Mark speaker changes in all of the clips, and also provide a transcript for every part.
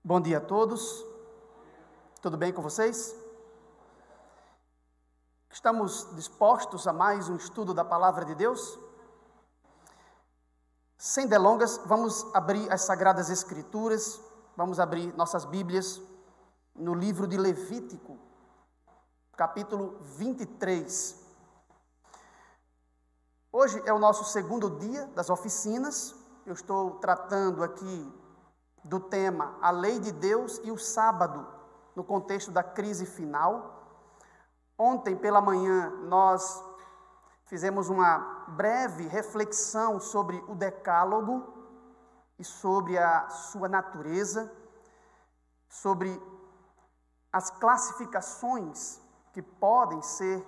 Speaker 1: Bom dia a todos, tudo bem com vocês? Estamos dispostos a mais um estudo da Palavra de Deus? Sem delongas, vamos abrir as Sagradas Escrituras, vamos abrir nossas Bíblias no livro de Levítico, capítulo 23. Hoje é o nosso segundo dia das oficinas, eu estou tratando aqui do tema A Lei de Deus e o Sábado, no contexto da crise final. Ontem pela manhã nós fizemos uma breve reflexão sobre o Decálogo e sobre a sua natureza, sobre as classificações que podem ser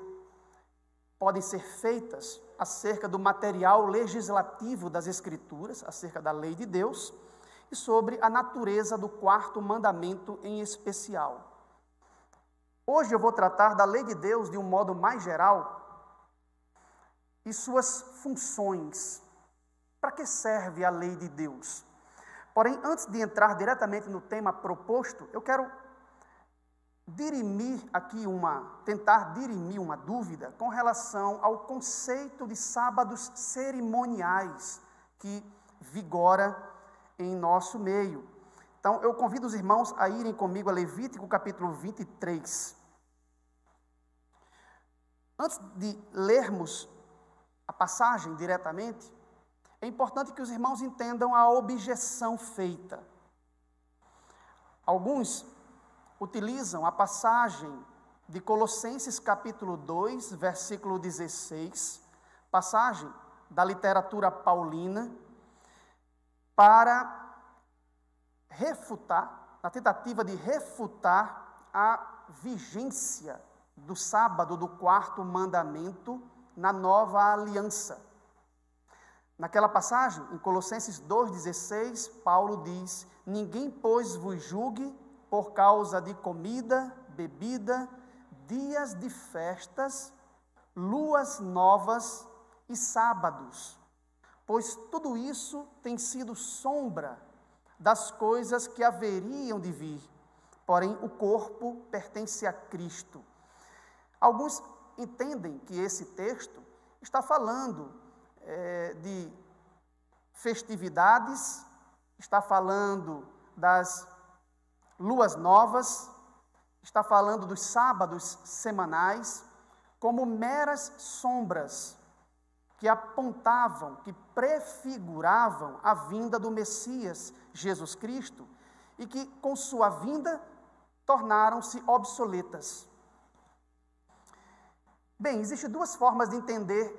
Speaker 1: feitas acerca do material legislativo das Escrituras, acerca da lei de Deus, e sobre a natureza do quarto mandamento em especial. Hoje eu vou tratar da lei de Deus de um modo mais geral e suas funções. Para que serve a lei de Deus? Porém, antes de entrar diretamente no tema proposto, eu quero tentar dirimir uma dúvida com relação ao conceito de sábados cerimoniais que vigora em nosso meio. Então, eu convido os irmãos a irem comigo a Levítico capítulo 23. Antes de lermos a passagem diretamente, é importante que os irmãos entendam a objeção feita. Alguns utilizam a passagem de Colossenses capítulo 2, versículo 16, passagem da literatura paulina, para refutar, na tentativa de refutar a vigência do sábado do quarto mandamento na nova aliança. Naquela passagem, em Colossenses 2,16, Paulo diz: ninguém, pois, vos julgue por causa de comida, bebida, dias de festas, luas novas e sábados, pois tudo isso tem sido sombra das coisas que haveriam de vir, porém o corpo pertence a Cristo. Alguns entendem que esse texto está falando de festividades, está falando das luas novas, está falando dos sábados semanais, como meras sombras que apontavam, que prefiguravam a vinda do Messias, Jesus Cristo, e que, com sua vinda, tornaram-se obsoletas. Bem, existem duas formas de entender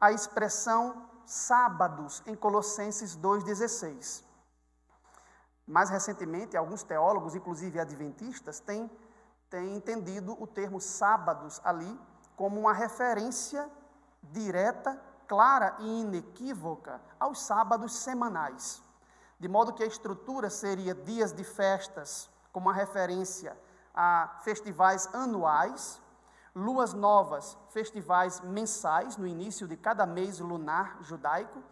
Speaker 1: a expressão sábados em Colossenses 2,16. Mais recentemente, alguns teólogos, inclusive adventistas, têm entendido o termo sábados ali como uma referência direta, clara e inequívoca aos sábados semanais, de modo que a estrutura seria dias de festas, como uma referência a festivais anuais, luas novas, festivais mensais, no início de cada mês lunar judaico,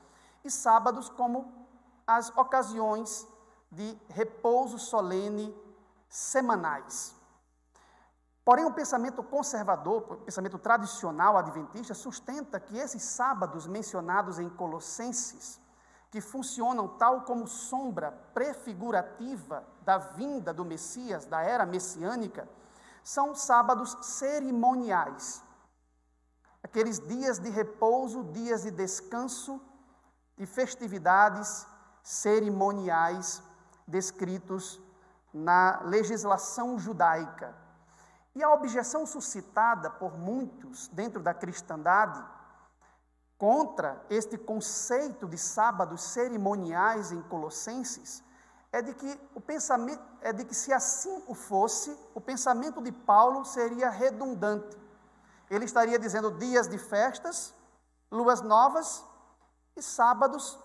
Speaker 1: e sábados como as ocasiões de repouso solene semanais. Porém, o pensamento conservador, o pensamento tradicional adventista, sustenta que esses sábados mencionados em Colossenses, que funcionam tal como sombra prefigurativa da vinda do Messias, da era messiânica, são sábados cerimoniais. Aqueles dias de repouso, dias de descanso e festividades cerimoniais descritos na legislação judaica. E a objeção suscitada por muitos dentro da cristandade contra este conceito de sábados cerimoniais em Colossenses é de que se assim o fosse, o pensamento de Paulo seria redundante. Ele estaria dizendo dias de festas, luas novas e sábados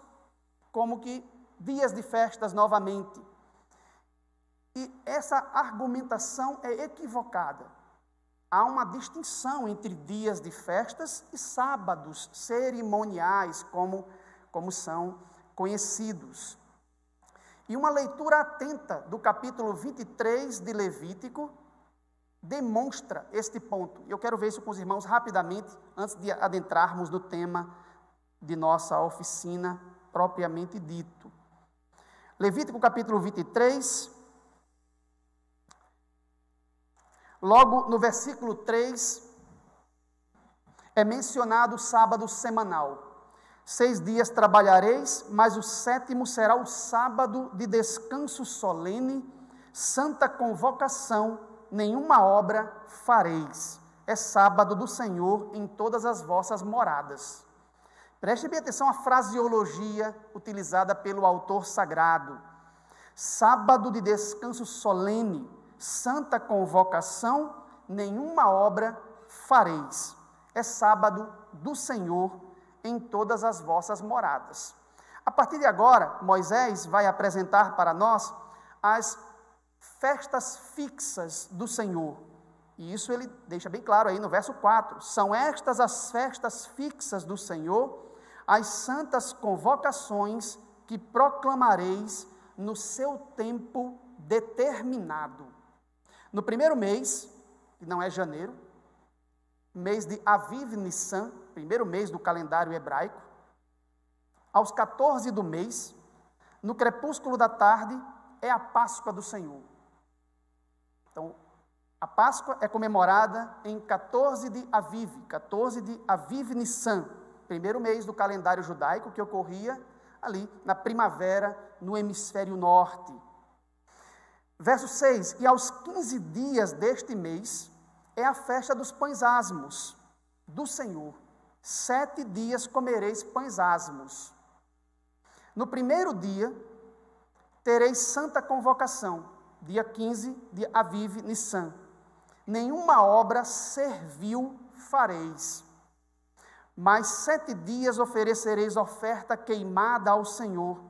Speaker 1: como que dias de festas novamente. E essa argumentação é equivocada. Há uma distinção entre dias de festas e sábados cerimoniais, como são conhecidos. E uma leitura atenta do capítulo 23 de Levítico demonstra este ponto. Eu quero ver isso com os irmãos rapidamente, antes de adentrarmos no tema de nossa oficina propriamente dito. Levítico capítulo 23, logo no versículo 3, é mencionado o sábado semanal. 6 dias trabalhareis, mas o 7º será o sábado de descanso solene, santa convocação, nenhuma obra fareis. É sábado do Senhor em todas as vossas moradas. Preste bem atenção à fraseologia utilizada pelo autor sagrado. Sábado de descanso solene, santa convocação, nenhuma obra fareis. É sábado do Senhor em todas as vossas moradas. A partir de agora, Moisés vai apresentar para nós as festas fixas do Senhor. E isso ele deixa bem claro aí no verso 4. São estas as festas fixas do Senhor, as santas convocações que proclamareis no seu tempo determinado. No primeiro mês, que não é janeiro, mês de Aviv Nissan, primeiro mês do calendário hebraico, aos 14 do mês, no crepúsculo da tarde, é a Páscoa do Senhor. Então, a Páscoa é comemorada em 14 de Aviv Nissan, primeiro mês do calendário judaico, que ocorria ali na primavera, no hemisfério norte. Verso 6, e aos 15 dias deste mês, é a festa dos pães asmos do Senhor. 7 dias comereis pães asmos. No primeiro dia, tereis santa convocação, dia 15 de Aviv Nissan. Nenhuma obra servil fareis. Mas 7 dias oferecereis oferta queimada ao Senhor.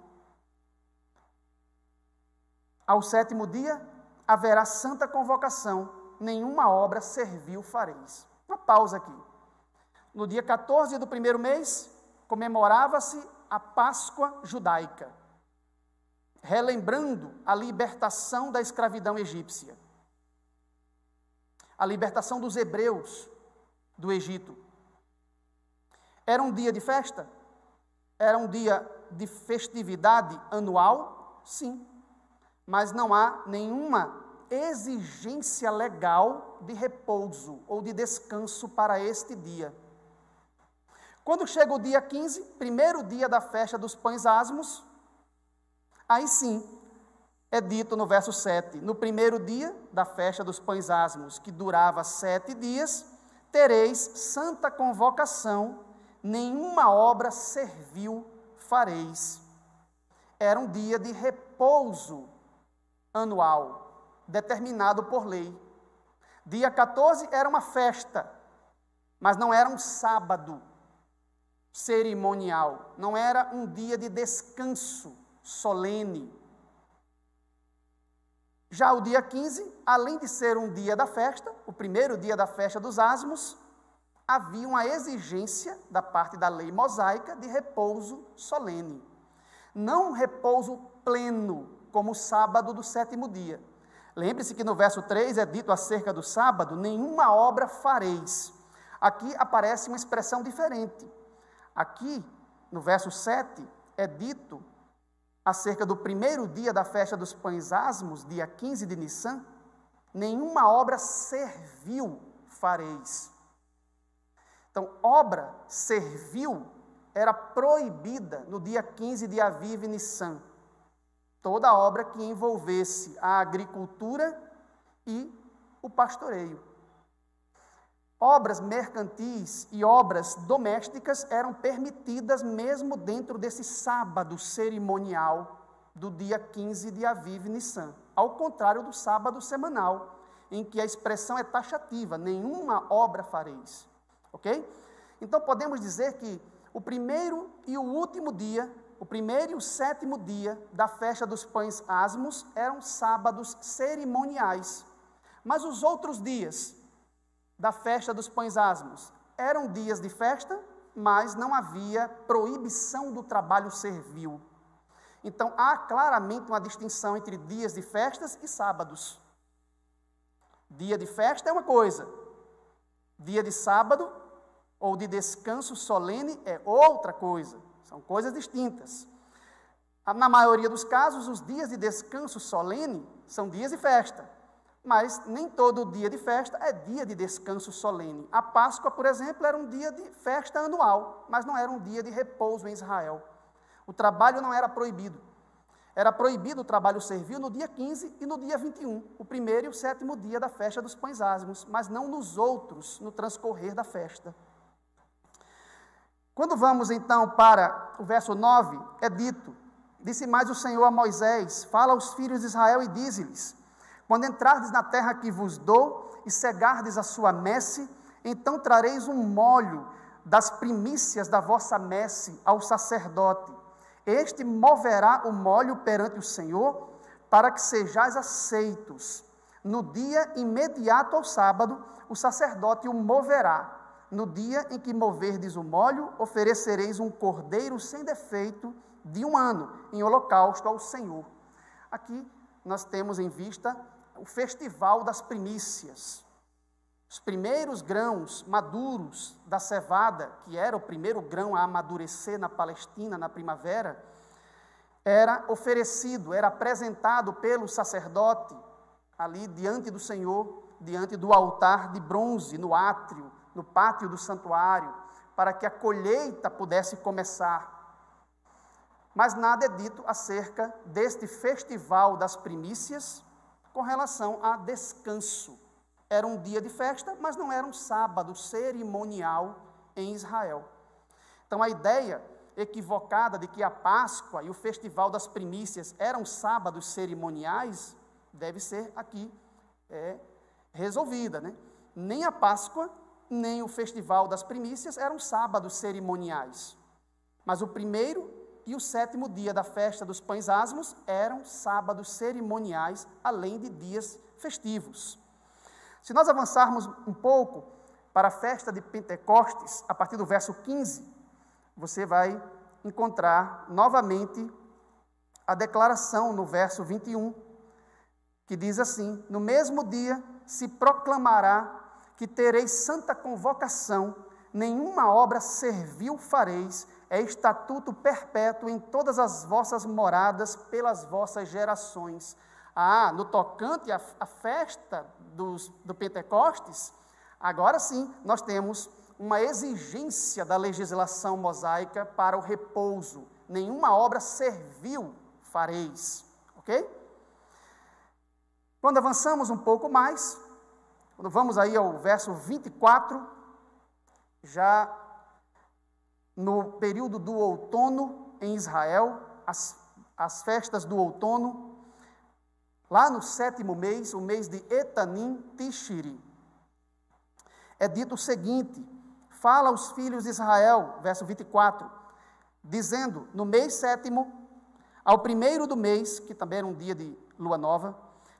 Speaker 1: Ao 7º dia, haverá santa convocação, nenhuma obra servil fareis. Uma pausa aqui. No dia 14 do primeiro mês, comemorava-se a Páscoa judaica, relembrando a libertação da escravidão egípcia, a libertação dos hebreus do Egito. Era um dia de festa? Era um dia de festividade anual? Sim, mas não há nenhuma exigência legal de repouso ou de descanso para este dia. Quando chega o dia 15, primeiro dia da festa dos pães asmos, aí sim, é dito no verso 7, no primeiro dia da festa dos pães asmos, que durava 7 dias, tereis santa convocação, nenhuma obra servil fareis. Era um dia de repouso anual, determinado por lei. Dia 14 era uma festa, mas não era um sábado cerimonial, não era um dia de descanso solene. Já o dia 15, além de ser um dia da festa, o primeiro dia da festa dos asmos, havia uma exigência da parte da lei mosaica de repouso solene. Não um repouso pleno, como o sábado do 7º dia. Lembre-se que no verso 3 é dito acerca do sábado, nenhuma obra fareis. Aqui aparece uma expressão diferente. Aqui, no verso 7, é dito acerca do primeiro dia da festa dos pães asmos, dia 15 de Nissan, nenhuma obra servil fareis. Então, obra servil era proibida no dia 15 de Aviv Nissan. Toda obra que envolvesse a agricultura e o pastoreio. Obras mercantis e obras domésticas eram permitidas mesmo dentro desse sábado cerimonial do dia 15 de Aviv Nissan, ao contrário do sábado semanal, em que a expressão é taxativa, nenhuma obra fareis. Ok? Então podemos dizer que o primeiro e o último dia, o primeiro e o 7º dia da festa dos pães asmos eram sábados cerimoniais, mas os outros dias da festa dos pães asmos eram dias de festa, mas não havia proibição do trabalho servil. Então, há claramente uma distinção entre dias de festas e sábados. Dia de festa é uma coisa, dia de sábado ou de descanso solene é outra coisa. São coisas distintas. Na maioria dos casos, os dias de descanso solene são dias de festa, mas nem todo dia de festa é dia de descanso solene. A Páscoa, por exemplo, era um dia de festa anual, mas não era um dia de repouso em Israel. O trabalho não era proibido. Era proibido o trabalho servil no dia 15 e no dia 21, o primeiro e o sétimo dia da festa dos pães ázimos, mas não nos outros, no transcorrer da festa. Quando vamos então para o verso 9, é dito: disse mais o Senhor a Moisés: fala aos filhos de Israel e dize-lhes: quando entrardes na terra que vos dou e cegardes a sua messe, então trareis um molho das primícias da vossa messe ao sacerdote. Este moverá o molho perante o Senhor, para que sejais aceitos. No dia imediato ao sábado, o sacerdote o moverá. No dia em que moverdes o molho, oferecereis um cordeiro sem defeito de 1 ano, em holocausto ao Senhor. Aqui nós temos em vista o festival das primícias. Os primeiros grãos maduros da cevada, que era o primeiro grão a amadurecer na Palestina na primavera, era oferecido, era apresentado pelo sacerdote ali diante do Senhor, diante do altar de bronze, no átrio, no pátio do santuário, para que a colheita pudesse começar. Mas nada é dito acerca deste festival das primícias com relação a descanso. Era um dia de festa, mas não era um sábado cerimonial em Israel. Então, a ideia equivocada de que a Páscoa e o festival das primícias eram sábados cerimoniais, deve ser aqui resolvida, né? Nem a Páscoa, nem o festival das primícias eram sábados cerimoniais. Mas o primeiro e o sétimo dia da festa dos pães ázimos eram sábados cerimoniais, além de dias festivos. Se nós avançarmos um pouco para a festa de Pentecostes, a partir do verso 15, você vai encontrar novamente a declaração no verso 21, que diz assim: no mesmo dia se proclamará que tereis santa convocação, nenhuma obra servil fareis, é estatuto perpétuo em todas as vossas moradas pelas vossas gerações. No tocante à festa do Pentecostes, agora sim nós temos uma exigência da legislação mosaica para o repouso. Nenhuma obra servil fareis, ok? Quando avançamos um pouco mais, quando vamos aí ao verso 24, já no período do outono em Israel, as festas do outono, lá no 7º mês, o mês de Etanim Tishri, é dito o seguinte: fala aos filhos de Israel, verso 24, dizendo: no mês 7º, ao primeiro do mês, que também era um dia de lua nova,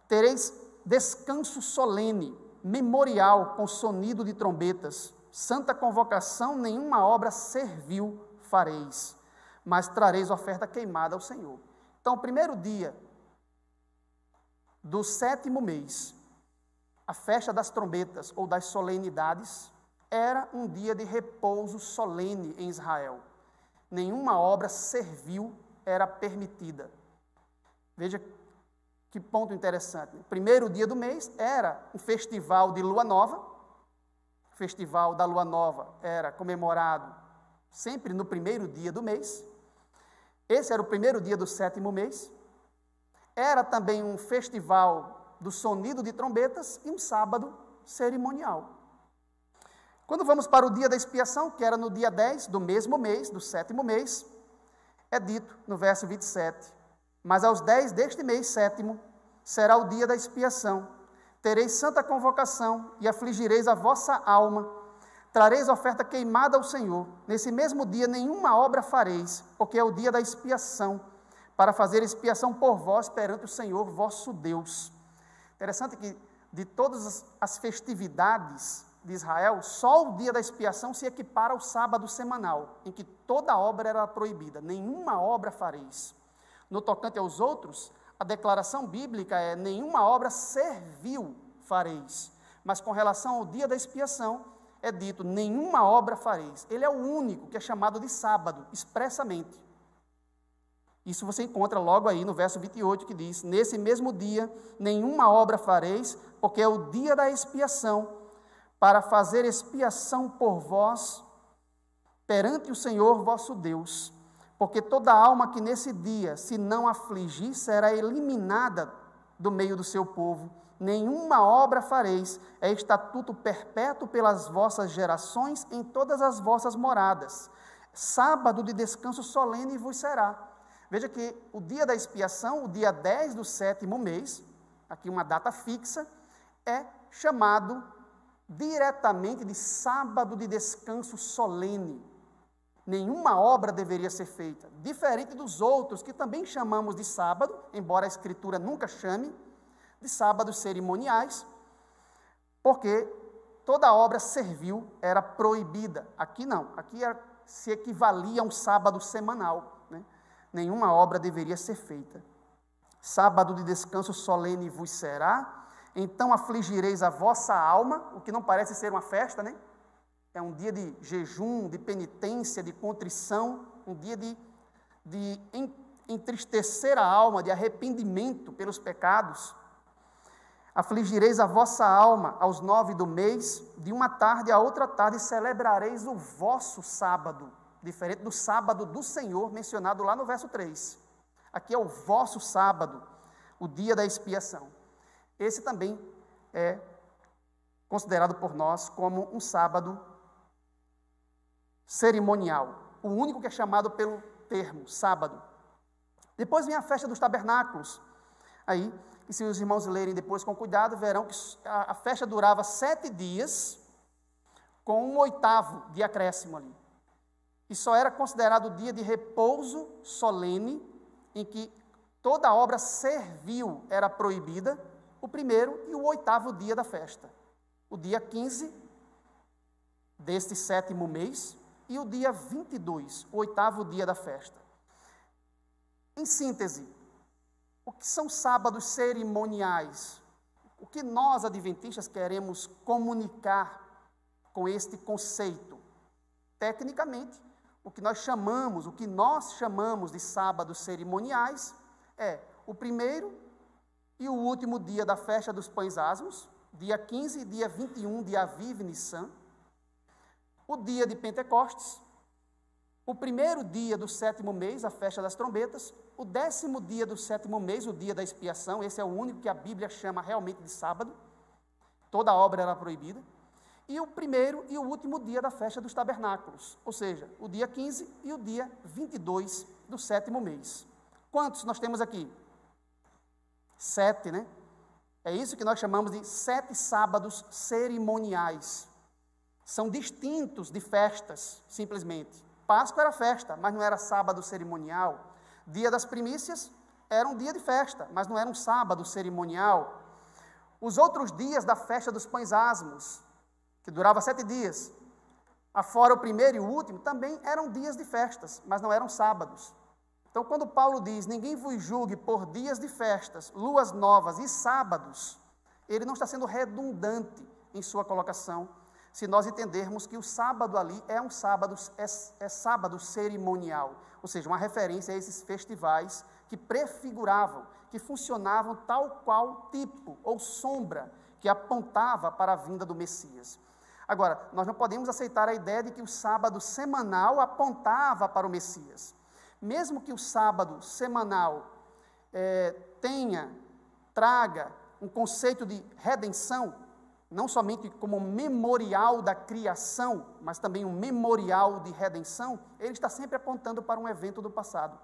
Speaker 1: tereis descanso solene, memorial com sonido de trombetas, santa convocação, nenhuma obra servil fareis, mas trareis oferta queimada ao Senhor. Então, o primeiro dia do 7º mês, a festa das trombetas ou das solenidades, era um dia de repouso solene em Israel. Nenhuma obra servil era permitida. Veja que ponto interessante. O primeiro dia do mês era um festival de lua nova. O festival da lua nova era comemorado sempre no primeiro dia do mês. Esse era o primeiro dia do 7º mês. Era também um festival do sonido de trombetas e um sábado cerimonial. Quando vamos para o dia da expiação, que era no dia 10 do mesmo mês, do 7º mês, é dito no verso 27, mas aos 10 deste mês 7º será o dia da expiação. Tereis santa convocação e afligireis a vossa alma. Trareis oferta queimada ao Senhor. Nesse mesmo dia nenhuma obra fareis, porque é o dia da expiação, para fazer expiação por vós perante o Senhor vosso Deus. Interessante que de todas as festividades de Israel, só o dia da expiação se equipara ao sábado semanal, em que toda obra era proibida. Nenhuma obra fareis. No tocante aos outros, a declaração bíblica é: nenhuma obra servil fareis. Mas com relação ao dia da expiação, é dito: nenhuma obra fareis. Ele é o único que é chamado de sábado, expressamente. Isso você encontra logo aí no verso 28, que diz: nesse mesmo dia, nenhuma obra fareis, porque é o dia da expiação, para fazer expiação por vós, perante o Senhor vosso Deus. Porque toda alma que nesse dia se não afligir, será eliminada do meio do seu povo. Nenhuma obra fareis, é estatuto perpétuo pelas vossas gerações em todas as vossas moradas. Sábado de descanso solene vos será. Veja que o dia da expiação, o dia 10 do 7º mês, aqui uma data fixa, é chamado diretamente de sábado de descanso solene. Nenhuma obra deveria ser feita, diferente dos outros que também chamamos de sábado, embora a Escritura nunca chame de sábados cerimoniais, porque toda obra servil era proibida. Aqui não, aqui se equivalia a um sábado semanal, né? Nenhuma obra deveria ser feita. Sábado de descanso solene vos será, então afligireis a vossa alma, o que não parece ser uma festa, né? É um dia de jejum, de penitência, de contrição, um dia de entristecer a alma, de arrependimento pelos pecados. Afligireis a vossa alma aos 9 do mês, de uma tarde a outra tarde celebrareis o vosso sábado, diferente do sábado do Senhor, mencionado lá no verso 3. Aqui é o vosso sábado, o dia da expiação. Esse também é considerado por nós como um sábado cerimonial, o único que é chamado pelo termo sábado. Depois vem a festa dos tabernáculos. Aí, e se os irmãos lerem depois com cuidado, verão que a festa durava 7 dias, com um 8º de acréscimo ali. E só era considerado o dia de repouso solene, em que toda obra servil era proibida, o primeiro e o 8º dia da festa. O dia 15 deste 7º mês, e o dia 22, o 8º dia da festa. Em síntese, o que são sábados cerimoniais? O que nós, adventistas, queremos comunicar com este conceito? Tecnicamente, o que nós chamamos de sábados cerimoniais é o primeiro e o último dia da festa dos pães asmos, dia 15 e dia 21 de Aviv Nissan, o dia de Pentecostes, o primeiro dia do 7º mês, a festa das trombetas, o 10º dia do 7º mês, o dia da expiação, esse é o único que a Bíblia chama realmente de sábado, toda obra era proibida, e o primeiro e o último dia da festa dos tabernáculos, ou seja, o dia 15 e o dia 22 do 7º mês. Quantos nós temos aqui? 7, né? É isso que nós chamamos de 7 sábados cerimoniais. São distintos de festas, simplesmente. Páscoa era festa, mas não era sábado cerimonial. Dia das primícias era um dia de festa, mas não era um sábado cerimonial. Os outros dias da festa dos pães asmos, que durava 7 dias, afora o primeiro e o último, também eram dias de festas, mas não eram sábados. Então, quando Paulo diz: ninguém vos julgue por dias de festas, luas novas e sábados, ele não está sendo redundante em sua colocação, se nós entendermos que o sábado ali é sábado cerimonial, ou seja, uma referência a esses festivais que prefiguravam, que funcionavam tal qual tipo ou sombra que apontava para a vinda do Messias. Agora, nós não podemos aceitar a ideia de que o sábado semanal apontava para o Messias. Mesmo que o sábado semanal traga um conceito de redenção, não somente como memorial da criação, mas também um memorial de redenção, ele está sempre apontando para um evento do passado.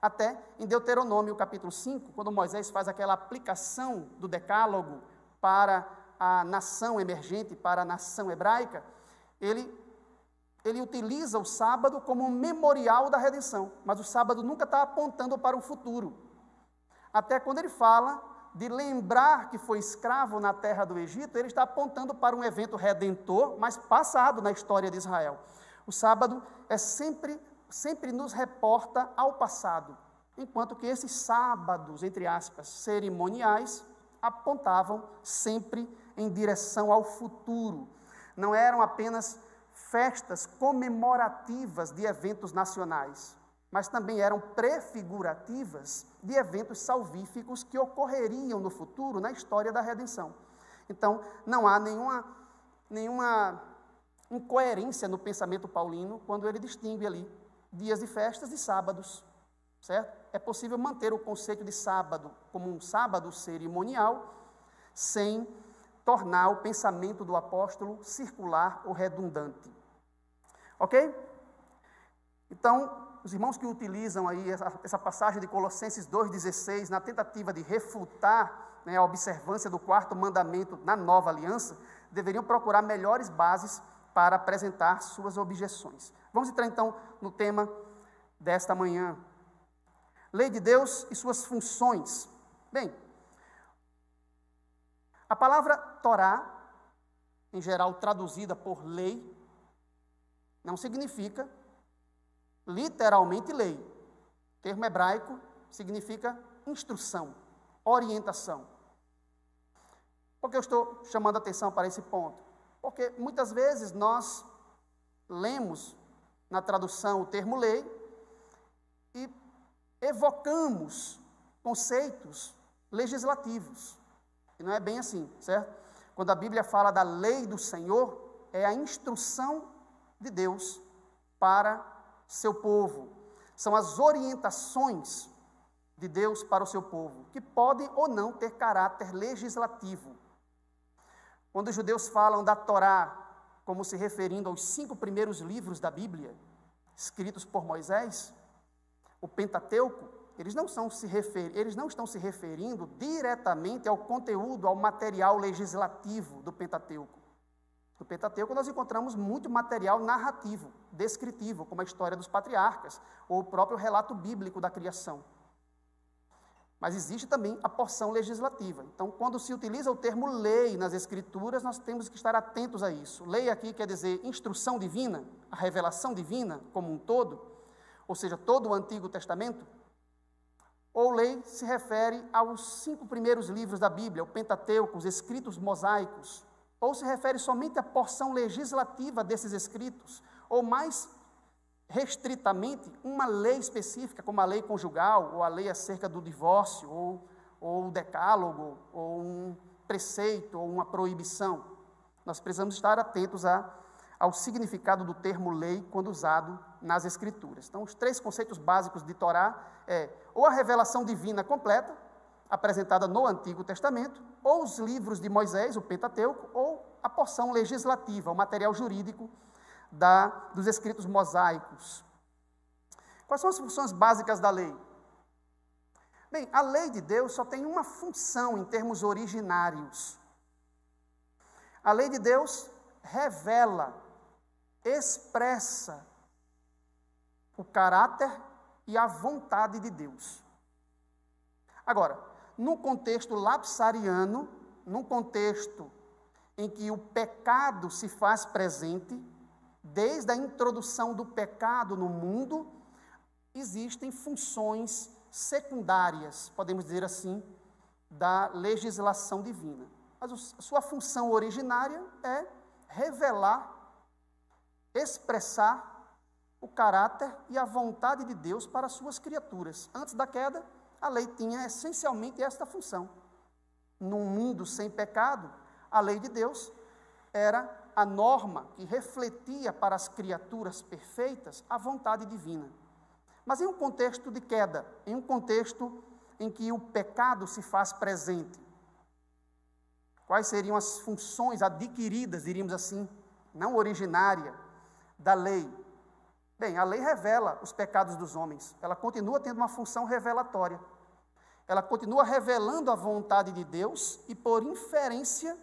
Speaker 1: Até em Deuteronômio capítulo 5, quando Moisés faz aquela aplicação do decálogo para a nação emergente, para a nação hebraica, ele utiliza o sábado como um memorial da redenção, mas o sábado nunca está apontando para um futuro. Até quando ele fala de lembrar que foi escravo na terra do Egito, ele está apontando para um evento redentor, mas passado na história de Israel. O sábado sempre nos reporta ao passado. enquanto que esses sábados, entre aspas, cerimoniais, apontavam sempre em direção ao futuro. Não eram apenas festas comemorativas de eventos nacionais, mas também eram prefigurativas de eventos salvíficos que ocorreriam no futuro na história da redenção. Então, não há nenhuma incoerência no pensamento paulino quando ele distingue ali dias de festas e sábados, certo? É possível manter o conceito de sábado como um sábado cerimonial sem tornar o pensamento do apóstolo circular ou redundante. Ok? Então, os irmãos que utilizam aí essa passagem de Colossenses 2,16 na tentativa de refutar, né, a observância do quarto mandamento na nova aliança, deveriam procurar melhores bases para apresentar suas objeções. Vamos entrar então no tema desta manhã. Lei de Deus e suas funções. Bem, a palavra Torá, em geral traduzida por lei, não significa literalmente lei. O termo hebraico significa instrução, orientação. Por que eu estou chamando a atenção para esse ponto? Porque muitas vezes nós lemos na tradução o termo lei e evocamos conceitos legislativos. E não é bem assim, certo? Quando a Bíblia fala da lei do Senhor, é a instrução de Deus para seu povo. São as orientações de Deus para o seu povo, que podem ou não ter caráter legislativo. Quando os judeus falam da Torá, como se referindo aos 5 primeiros livros da Bíblia, escritos por Moisés, o Pentateuco, eles não estão se referindo diretamente ao conteúdo, ao material legislativo do Pentateuco. No Pentateuco nós encontramos muito material narrativo, descritivo, como a história dos patriarcas, ou o próprio relato bíblico da criação. Mas existe também a porção legislativa. Então, quando se utiliza o termo lei nas Escrituras, nós temos que estar atentos a isso. Lei aqui quer dizer instrução divina, a revelação divina como um todo, ou seja, todo o Antigo Testamento. Ou lei se refere aos 5 primeiros livros da Bíblia, o Pentateuco, os escritos mosaicos. Ou se refere somente à porção legislativa desses escritos, ou mais restritamente, uma lei específica, como a lei conjugal, ou a lei acerca do divórcio, ou o decálogo, ou um preceito, ou uma proibição. Nós precisamos estar atentos ao significado do termo lei quando usado nas Escrituras. Então, os 3 conceitos básicos de Torá é ou a revelação divina completa, apresentada no Antigo Testamento, ou os livros de Moisés, o Pentateuco, ou a porção legislativa, o material jurídico dos escritos mosaicos. Quais são as funções básicas da lei? Bem, a lei de Deus só tem uma função em termos originários. A lei de Deus revela, expressa o caráter e a vontade de Deus. Agora, num contexto lapsariano, num contexto em que o pecado se faz presente, desde a introdução do pecado no mundo, existem funções secundárias, podemos dizer assim, da legislação divina. Mas a sua função originária é revelar, expressar o caráter e a vontade de Deus para as suas criaturas. Antes da queda, a lei tinha essencialmente esta função. Num mundo sem pecado, a lei de Deus era a norma que refletia para as criaturas perfeitas a vontade divina. Mas em um contexto de queda, em um contexto em que o pecado se faz presente, quais seriam as funções adquiridas, diríamos assim, não originária, da lei? Bem, a lei revela os pecados dos homens, ela continua tendo uma função revelatória. Ela continua revelando a vontade de Deus e, por inferência,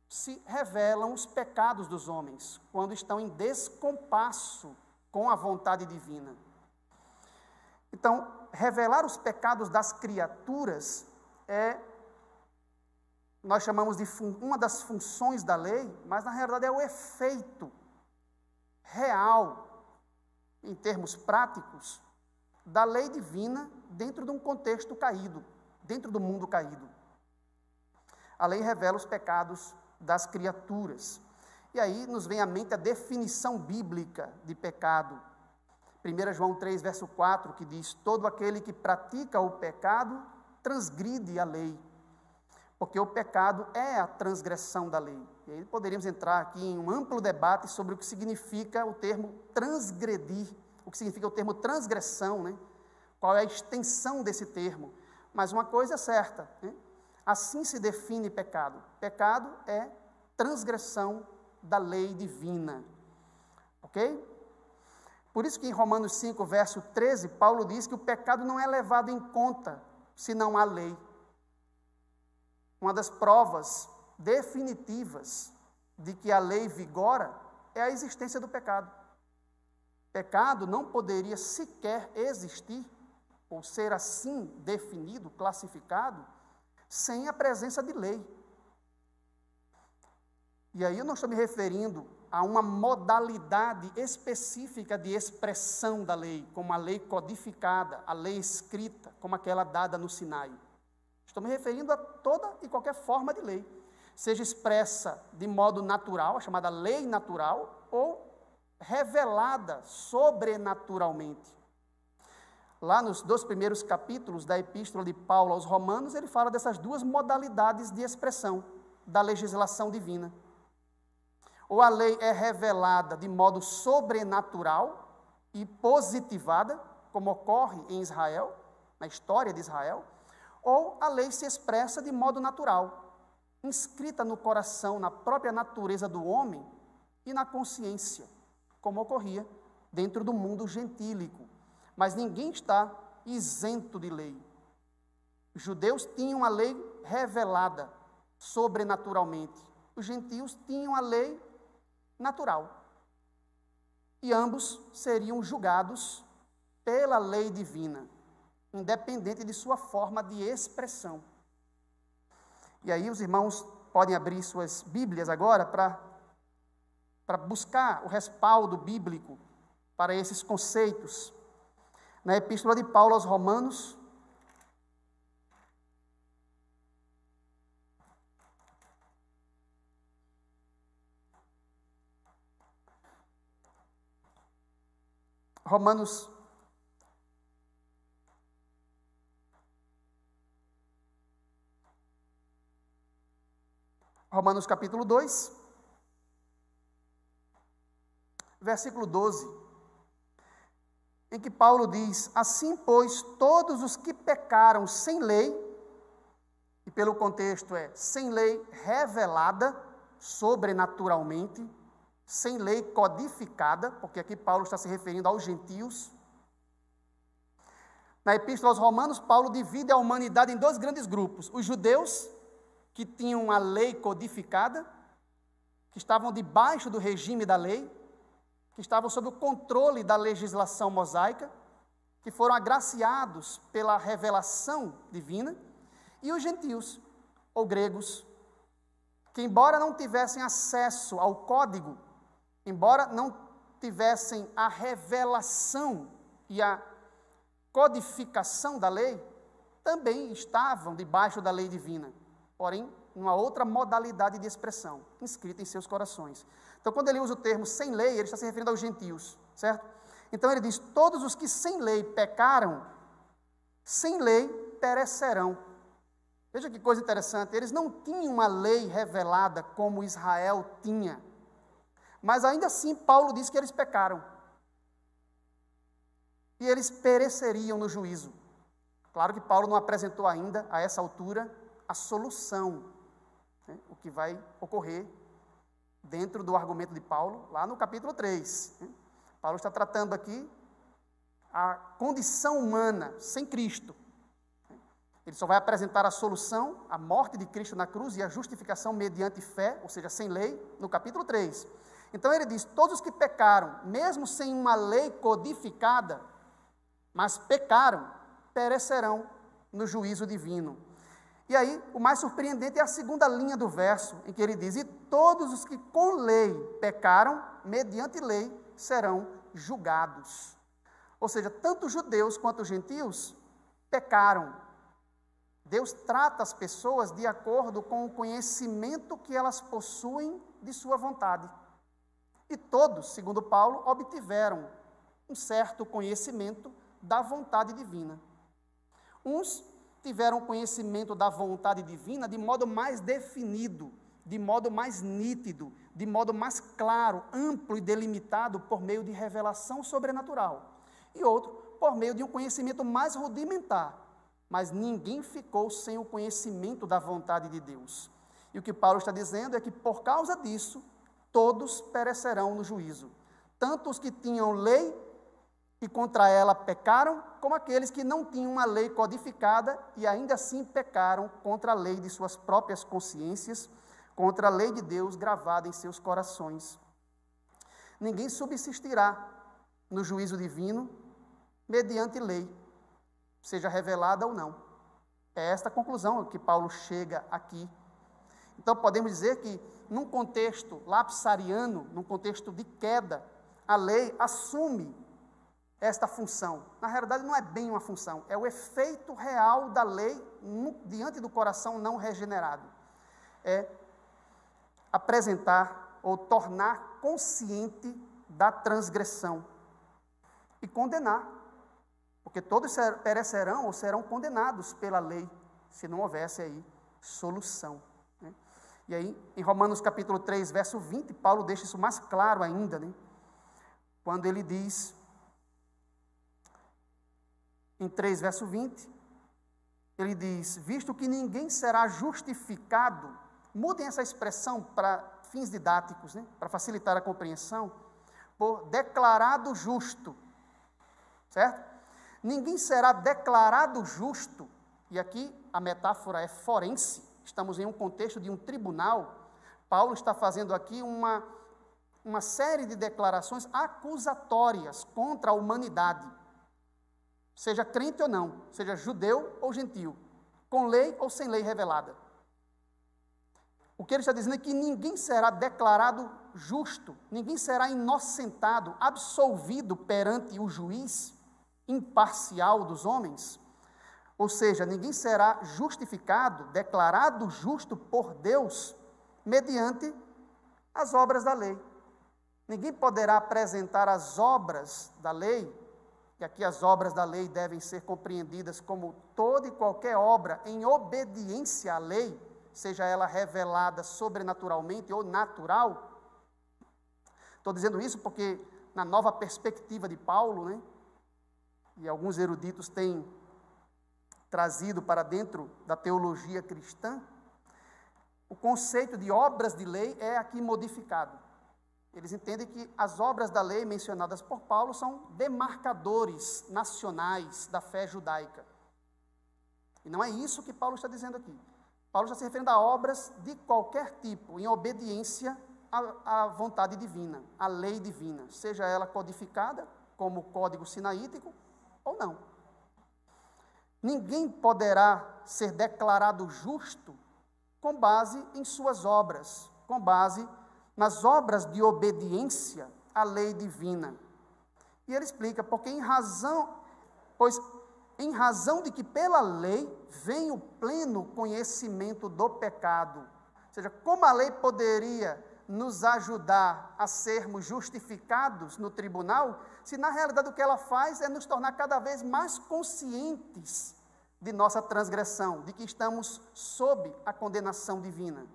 Speaker 1: se revelam os pecados dos homens, quando estão em descompasso com a vontade divina. Então, revelar os pecados das criaturas nós chamamos de uma das funções da lei, mas na realidade é o efeito real, em termos práticos, da lei divina dentro de um contexto caído, dentro do mundo caído. A lei revela os pecados das criaturas. E aí nos vem à mente a definição bíblica de pecado. 1 João 3, verso 4, que diz: todo aquele que pratica o pecado transgride a lei, porque o pecado é a transgressão da lei. E aí poderíamos entrar aqui em um amplo debate sobre o que significa o termo transgredir, o que significa o termo transgressão, né? Qual é a extensão desse termo. Mas uma coisa é certa, né? Assim se define pecado. Pecado é transgressão da lei divina. Ok? Por isso que em Romanos 5, verso 13, Paulo diz que o pecado não é levado em conta se não há lei. Uma das provas definitivas de que a lei vigora é a existência do pecado. Pecado não poderia sequer existir, ou ser assim definido, classificado, sem a presença de lei. E aí eu não estou me referindo a uma modalidade específica de expressão da lei, como a lei codificada, a lei escrita, como aquela dada no Sinai. Estou me referindo a toda e qualquer forma de lei, seja expressa de modo natural, a chamada lei natural, ou revelada sobrenaturalmente. Lá nos 2 primeiros capítulos da Epístola de Paulo aos Romanos, ele fala dessas duas modalidades de expressão da legislação divina. Ou a lei é revelada de modo sobrenatural e positivada, como ocorre em Israel, na história de Israel, ou a lei se expressa de modo natural, inscrita no coração, na própria natureza do homem e na consciência, como ocorria dentro do mundo gentílico. Mas ninguém está isento de lei. Os judeus tinham a lei revelada sobrenaturalmente. Os gentios tinham a lei natural. E ambos seriam julgados pela lei divina, independente de sua forma de expressão. E aí os irmãos podem abrir suas Bíblias agora para buscar o respaldo bíblico para esses conceitos. Na Epístola de Paulo aos Romanos, Romanos capítulo 2, versículo 12. Em que Paulo diz: assim, pois, todos os que pecaram sem lei, e pelo contexto é sem lei revelada sobrenaturalmente, sem lei codificada, porque aqui Paulo está se referindo aos gentios. Na Epístola aos Romanos, Paulo divide a humanidade em dois grandes grupos: os judeus, que tinham a lei codificada, que estavam debaixo do regime da lei, que estavam sob o controle da legislação mosaica, que foram agraciados pela revelação divina, e os gentios, ou gregos, que embora não tivessem acesso ao código, embora não tivessem a revelação e a codificação da lei, também estavam debaixo da lei divina, porém, numa outra modalidade de expressão, inscrita em seus corações. Então, quando ele usa o termo sem lei, ele está se referindo aos gentios, certo? Então, ele diz: todos os que sem lei pecaram, sem lei perecerão. Veja que coisa interessante, eles não tinham uma lei revelada como Israel tinha, mas ainda assim Paulo diz que eles pecaram. E eles pereceriam no juízo. Claro que Paulo não apresentou ainda, a essa altura, a solução, né, o que vai ocorrer dentro do argumento de Paulo, lá no capítulo 3. Né? Paulo está tratando aqui a condição humana sem Cristo. Ele só vai apresentar a solução, a morte de Cristo na cruz e a justificação mediante fé, ou seja, sem lei, no capítulo 3. Então ele diz: todos os que pecaram, mesmo sem uma lei codificada, mas pecaram, perecerão no juízo divino. E aí, o mais surpreendente é a segunda linha do verso, em que ele diz: e todos os que com lei pecaram, mediante lei, serão julgados. Ou seja, tanto judeus quanto gentios pecaram. Deus trata as pessoas de acordo com o conhecimento que elas possuem de sua vontade. E todos, segundo Paulo, obtiveram um certo conhecimento da vontade divina. Uns tiveram conhecimento da vontade divina de modo mais definido, de modo mais nítido, de modo mais claro, amplo e delimitado por meio de revelação sobrenatural. E outro, por meio de um conhecimento mais rudimentar. Mas ninguém ficou sem o conhecimento da vontade de Deus. E o que Paulo está dizendo é que, por causa disso, todos perecerão no juízo. Tanto os que tinham lei e contra ela pecaram, como aqueles que não tinham uma lei codificada e ainda assim pecaram contra a lei de suas próprias consciências, contra a lei de Deus gravada em seus corações. Ninguém subsistirá no juízo divino mediante lei, seja revelada ou não. É esta a conclusão que Paulo chega aqui. Então, podemos dizer que, num contexto lapsariano, num contexto de queda, a lei assume esta função. Na realidade, não é bem uma função, é o efeito real da lei diante do coração não regenerado. É apresentar ou tornar consciente da transgressão e condenar. Porque todos perecerão ou serão condenados pela lei, se não houvesse aí solução. Né? E aí, em Romanos capítulo 3, verso 20, Paulo deixa isso mais claro ainda, né? Quando ele diz, em 3, verso 20, ele diz, visto que ninguém será justificado, mudem essa expressão para fins didáticos, né? Para facilitar a compreensão, por declarado justo, certo? Ninguém será declarado justo, e aqui a metáfora é forense, estamos em um contexto de um tribunal. Paulo está fazendo aqui uma série de declarações acusatórias contra a humanidade, seja crente ou não, seja judeu ou gentio, com lei ou sem lei revelada. O que ele está dizendo é que ninguém será declarado justo, ninguém será inocentado, absolvido perante o juiz imparcial dos homens, ou seja, ninguém será justificado, declarado justo por Deus, mediante as obras da lei. Ninguém poderá apresentar as obras da lei, e aqui as obras da lei devem ser compreendidas como toda e qualquer obra em obediência à lei, seja ela revelada sobrenaturalmente ou natural. Estou dizendo isso porque, na nova perspectiva de Paulo, né, e alguns eruditos têm trazido para dentro da teologia cristã, o conceito de obras de lei é aqui modificado. Eles entendem que as obras da lei mencionadas por Paulo são demarcadores nacionais da fé judaica. E não é isso que Paulo está dizendo aqui. Paulo está se referindo a obras de qualquer tipo, em obediência à vontade divina, à lei divina, seja ela codificada, como o Código Sinaítico, ou não. Ninguém poderá ser declarado justo com base em suas obras, com base nas obras de obediência à lei divina. E ele explica, porque em razão de que pela lei vem o pleno conhecimento do pecado. Ou seja, como a lei poderia nos ajudar a sermos justificados no tribunal, se na realidade o que ela faz é nos tornar cada vez mais conscientes de nossa transgressão, de que estamos sob a condenação divina.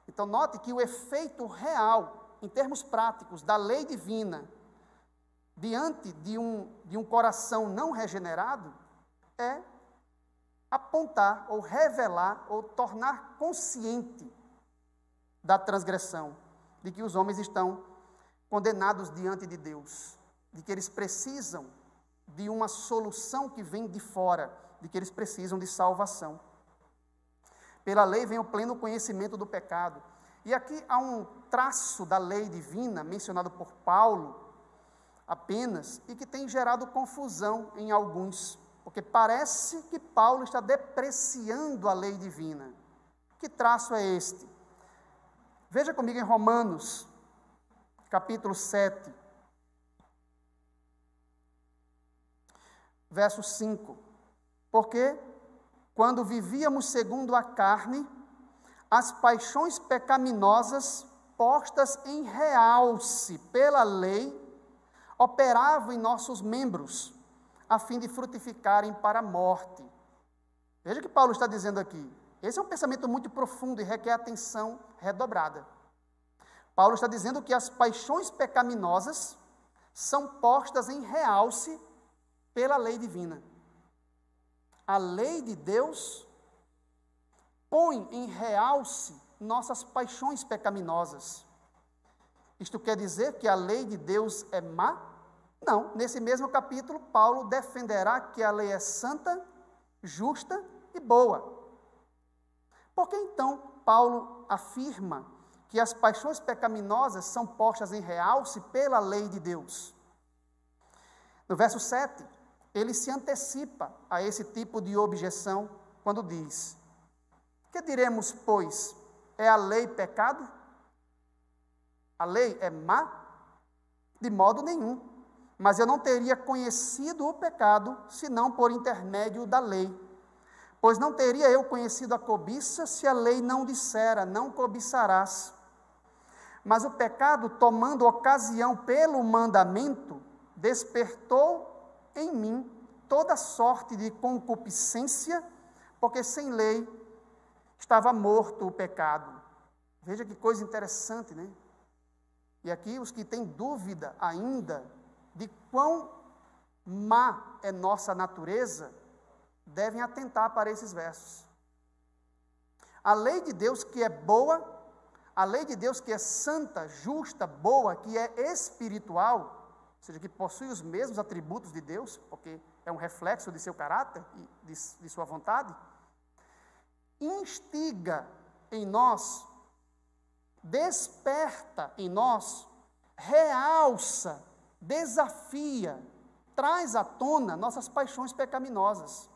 Speaker 1: Então note que o efeito real, em termos práticos, da lei divina, diante de um coração não regenerado, é apontar ou revelar ou tornar consciente da transgressão, de que os homens estão condenados diante de Deus, de que eles precisam de uma solução que vem de fora, de que eles precisam de salvação. Pela lei vem o pleno conhecimento do pecado. E aqui há um traço da lei divina, mencionado por Paulo apenas, e que tem gerado confusão em alguns, porque parece que Paulo está depreciando a lei divina. Que traço é este? Veja comigo em Romanos, capítulo 7. Verso 5. Porque, quando vivíamos segundo a carne, as paixões pecaminosas postas em realce pela lei operavam em nossos membros, a fim de frutificarem para a morte. Veja o que Paulo está dizendo aqui. Esse é um pensamento muito profundo e requer atenção redobrada. Paulo está dizendo que as paixões pecaminosas são postas em realce pela lei divina. A lei de Deus põe em realce nossas paixões pecaminosas. Isto quer dizer que a lei de Deus é má? Não. Nesse mesmo capítulo, Paulo defenderá que a lei é santa, justa e boa. Por que então Paulo afirma que as paixões pecaminosas são postas em realce pela lei de Deus? No verso 7, ele se antecipa a esse tipo de objeção quando diz: que diremos, pois? É a lei pecado? A lei é má? De modo nenhum. Mas eu não teria conhecido o pecado, senão por intermédio da lei. Pois não teria eu conhecido a cobiça, se a lei não dissera, não cobiçarás. Mas o pecado, tomando ocasião pelo mandamento, despertou em mim toda sorte de concupiscência, porque sem lei estava morto o pecado. Veja que coisa interessante, né? E aqui os que têm dúvida ainda de quão má é nossa natureza, devem atentar para esses versos. A lei de Deus que é boa, a lei de Deus que é santa, justa, boa, que é espiritual, ou seja, que possui os mesmos atributos de Deus, porque é um reflexo de seu caráter e de sua vontade, instiga em nós, desperta em nós, realça, desafia, traz à tona nossas paixões pecaminosas.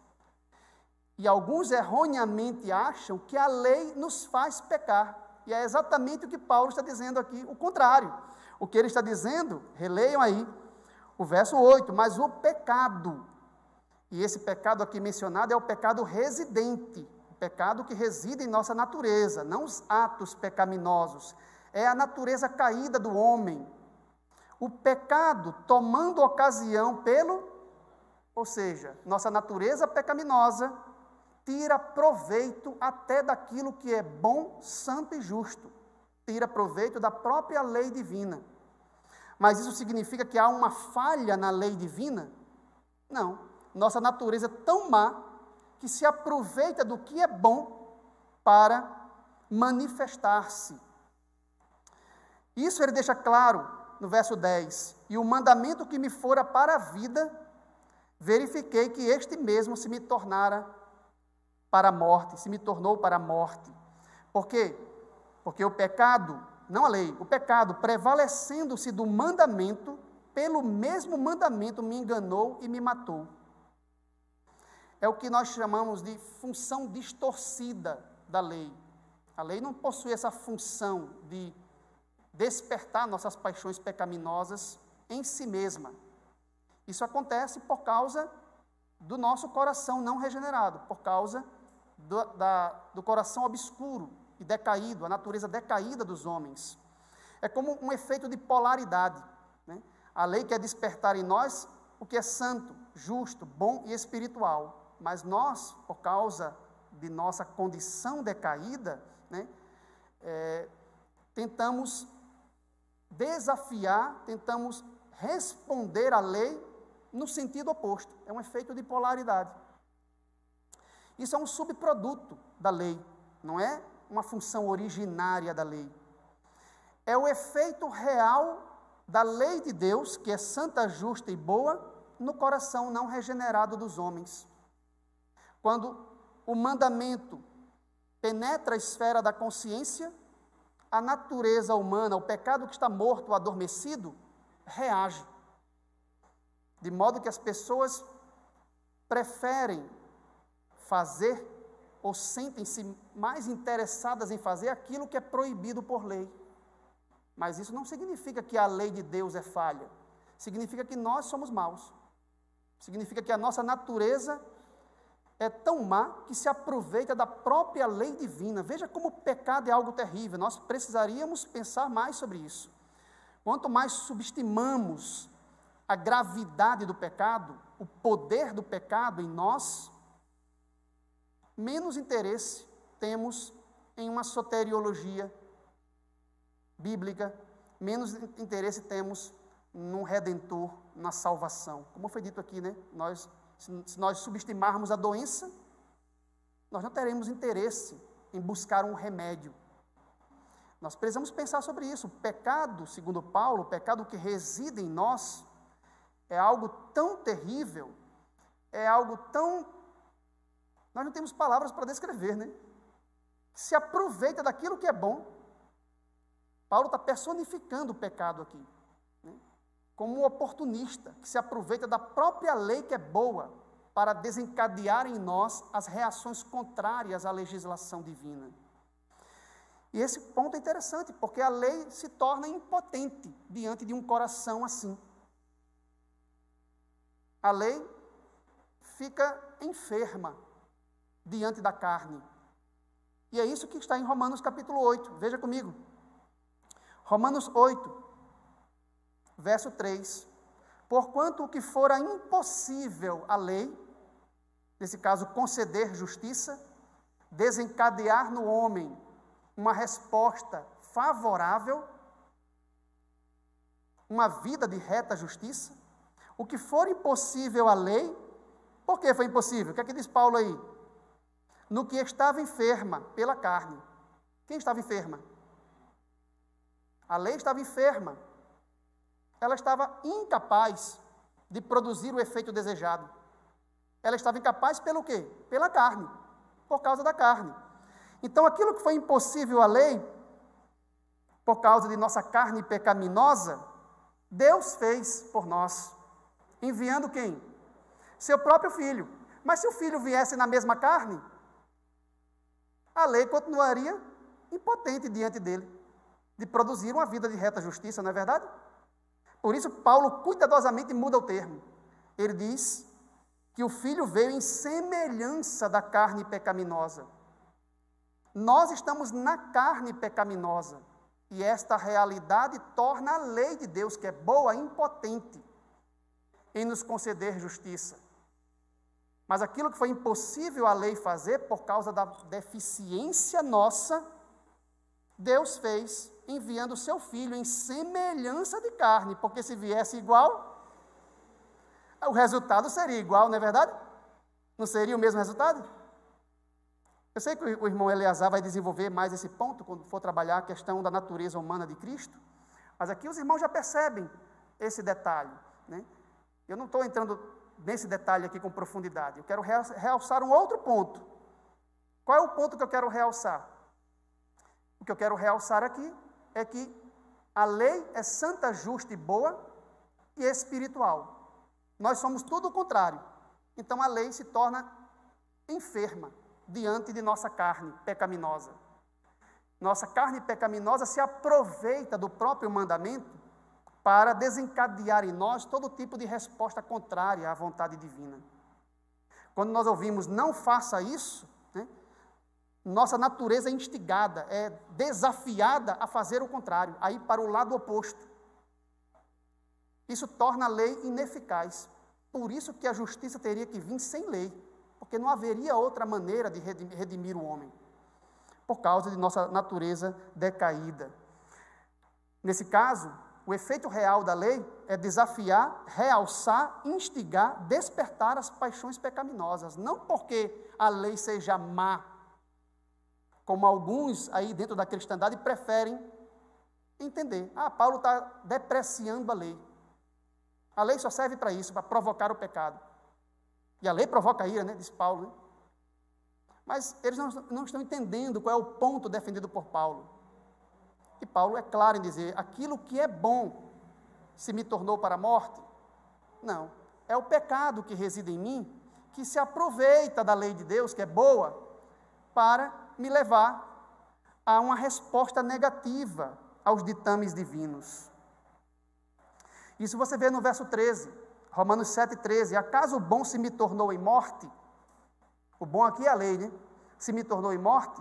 Speaker 1: E alguns erroneamente acham que a lei nos faz pecar. E é exatamente o que Paulo está dizendo aqui, o contrário. O que ele está dizendo, releiam aí, o verso 8, mas o pecado, e esse pecado aqui mencionado é o pecado residente, o pecado que reside em nossa natureza, não os atos pecaminosos, é a natureza caída do homem. O pecado tomando ocasião ou seja, nossa natureza pecaminosa, tira proveito até daquilo que é bom, santo e justo. Tira proveito da própria lei divina. Mas isso significa que há uma falha na lei divina? Não. Nossa natureza é tão má que se aproveita do que é bom para manifestar-se. Isso ele deixa claro no verso 10. E o mandamento que me fora para a vida, verifiquei que este mesmo se me tornara para a morte, se me tornou para a morte. Por quê? Porque o pecado, não a lei, o pecado prevalecendo-se do mandamento, pelo mesmo mandamento me enganou e me matou. É o que nós chamamos de função distorcida da lei. A lei não possui essa função de despertar nossas paixões pecaminosas em si mesma. Isso acontece por causa do nosso coração não regenerado, por causa do coração obscuro e decaído, a natureza decaída dos homens. É como um efeito de polaridade, né? A lei quer despertar em nós o que é santo, justo, bom e espiritual, mas nós, por causa de nossa condição decaída, né, tentamos desafiar, tentamos responder à lei no sentido oposto. É um efeito de polaridade. Isso é um subproduto da lei, não é uma função originária da lei. É o efeito real da lei de Deus, que é santa, justa e boa, no coração não regenerado dos homens. Quando o mandamento penetra a esfera da consciência, a natureza humana, o pecado que está morto, adormecido, reage. De modo que as pessoas preferem fazer ou sentem-se mais interessadas em fazer aquilo que é proibido por lei. Mas isso não significa que a lei de Deus é falha. Significa que nós somos maus. Significa que a nossa natureza é tão má que se aproveita da própria lei divina. Veja como o pecado é algo terrível. Nós precisaríamos pensar mais sobre isso. Quanto mais subestimamos a gravidade do pecado, o poder do pecado em nós, menos interesse temos em uma soteriologia bíblica, menos interesse temos num redentor, na salvação. Como foi dito aqui, né? Se nós subestimarmos a doença, nós não teremos interesse em buscar um remédio. Nós precisamos pensar sobre isso. O pecado, segundo Paulo, o pecado que reside em nós, é algo tão terrível, é algo tão... Nós não temos palavras para descrever, né? Se aproveita daquilo que é bom. Paulo está personificando o pecado aqui, né? Como um oportunista, que se aproveita da própria lei que é boa, para desencadear em nós as reações contrárias à legislação divina. E esse ponto é interessante, porque a lei se torna impotente diante de um coração assim. A lei fica enferma diante da carne. E é isso que está em Romanos capítulo 8. Veja comigo. Romanos 8, verso 3. Porquanto o que fora impossível à lei, nesse caso conceder justiça, desencadear no homem uma resposta favorável, uma vida de reta justiça, o que for impossível à lei, por que foi impossível? O que é que diz Paulo aí? No que estava enferma pela carne. Quem estava enferma? A lei estava enferma. Ela estava incapaz de produzir o efeito desejado. Ela estava incapaz pelo quê? Pela carne, por causa da carne. Então, aquilo que foi impossível à lei, por causa de nossa carne pecaminosa, Deus fez por nós, enviando quem? Seu próprio Filho. Mas se o Filho viesse na mesma carne, a lei continuaria impotente diante dele, de produzir uma vida de reta justiça, não é verdade? Por isso, Paulo cuidadosamente muda o termo. Ele diz que o Filho veio em semelhança da carne pecaminosa. Nós estamos na carne pecaminosa, e esta realidade torna a lei de Deus, que é boa, impotente em nos conceder justiça. Mas aquilo que foi impossível a lei fazer, por causa da deficiência nossa, Deus fez, enviando o seu Filho em semelhança de carne, porque se viesse igual, o resultado seria igual, não é verdade? Não seria o mesmo resultado? Eu sei que o irmão Eleazar vai desenvolver mais esse ponto, quando for trabalhar a questão da natureza humana de Cristo, mas aqui os irmãos já percebem esse detalhe, né? Eu não estou entrando nesse detalhe aqui com profundidade, eu quero realçar um outro ponto. Qual é o ponto que eu quero realçar? O que eu quero realçar aqui é que a lei é santa, justa e boa e espiritual. Nós somos tudo o contrário. Então a lei se torna enferma diante de nossa carne pecaminosa. Nossa carne pecaminosa se aproveita do próprio mandamento para desencadear em nós todo tipo de resposta contrária à vontade divina. Quando nós ouvimos não faça isso, né, nossa natureza é instigada, é desafiada a fazer o contrário, a ir para o lado oposto. Isso torna a lei ineficaz. Por isso que a justiça teria que vir sem lei, porque não haveria outra maneira de redimir o homem, por causa de nossa natureza decaída. Nesse caso, o efeito real da lei é desafiar, realçar, instigar, despertar as paixões pecaminosas, não porque a lei seja má, como alguns aí dentro da cristandade preferem entender. Paulo está depreciando a lei. A lei só serve para isso, para provocar o pecado. E a lei provoca a ira, né, diz Paulo. Né? Mas eles não estão entendendo qual é o ponto defendido por Paulo. E Paulo é claro em dizer, aquilo que é bom se me tornou para a morte? Não, é o pecado que reside em mim, que se aproveita da lei de Deus, que é boa, para me levar a uma resposta negativa aos ditames divinos. Isso você vê no verso 13. Romanos 7,13. Acaso o bom se me tornou em morte? O bom aqui é a lei, né? Se me tornou em morte?